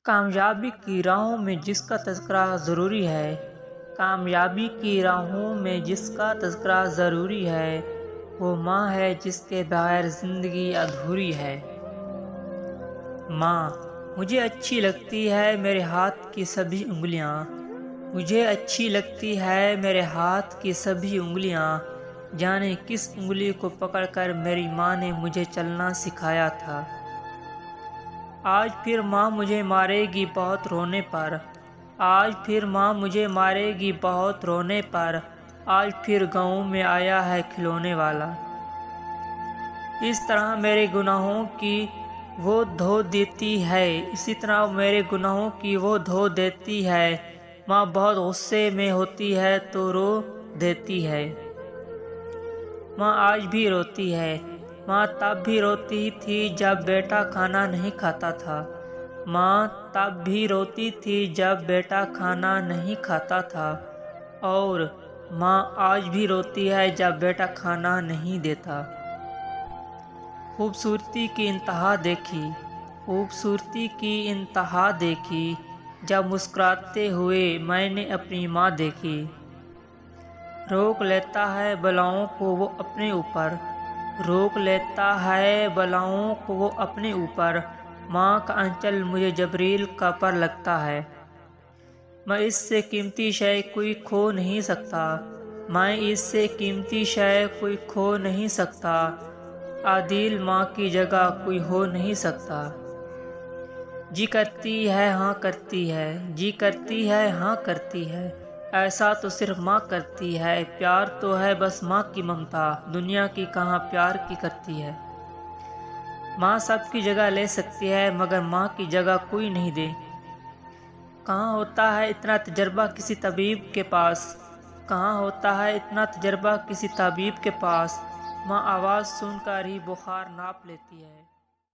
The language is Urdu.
کامیابی کی راہوں میں جس کا تذکرہ ضروری ہے، کامیابی کی راہوں میں جس کا تذکرہ ضروری ہے، وہ ماں ہے جس کے بغیر زندگی ادھوری ہے۔ ماں مجھے اچھی لگتی ہے میرے ہاتھ کی سبھی انگلیاں، مجھے اچھی لگتی ہے میرے ہاتھ کی سبھی انگلیاں، جانے کس انگلی کو پکڑ کر میری ماں نے مجھے چلنا سکھایا تھا۔ آج پھر ماں مجھے مارے گی بہت رونے پر، آج پھر ماں مجھے مارے گی بہت رونے پر، آج پھر گاؤں میں آیا ہے کھلونے والا۔ اس طرح میرے گناہوں کی وہ دھو دیتی ہے، اسی طرح میرے گناہوں کی وہ دھو دیتی ہے، ماں بہت غصے میں ہوتی ہے تو رو دیتی ہے۔ ماں آج بھی روتی ہے، ماں تب بھی روتی تھی جب بیٹا کھانا نہیں کھاتا تھا، ماں تب بھی روتی تھی جب بیٹا کھانا نہیں کھاتا تھا، اور ماں آج بھی روتی ہے جب بیٹا کھانا نہیں دیتا۔ خوبصورتی کی انتہا دیکھی، خوبصورتی کی انتہا دیکھی، جب مسکراتے ہوئے میں نے اپنی ماں دیکھی۔ روک لیتا ہے بلاؤں کو وہ اپنے اوپر، روک لیتا ہے بلاؤں کو وہ اپنے اوپر، ماں کا انچل مجھے جبریل کا پر لگتا ہے۔ میں اس سے قیمتی شے کوئی کھو نہیں سکتا، میں اس سے قیمتی شے کوئی کھو نہیں سکتا، عادل ماں کی جگہ کوئی ہو نہیں سکتا۔ جی کرتی ہے ہاں کرتی ہے، جی کرتی ہے ہاں کرتی ہے، ایسا تو صرف ماں کرتی ہے، پیار تو ہے بس ماں کی ممتا، دنیا کی کہاں پیار کی کرتی ہے۔ ماں سب کی جگہ لے سکتی ہے مگر ماں کی جگہ کوئی نہیں دے۔ کہاں ہوتا ہے اتنا تجربہ کسی طبیب کے پاس، کہاں ہوتا ہے اتنا تجربہ کسی طبیب کے پاس، ماں آواز سن کر ہی بخار ناپ لیتی ہے۔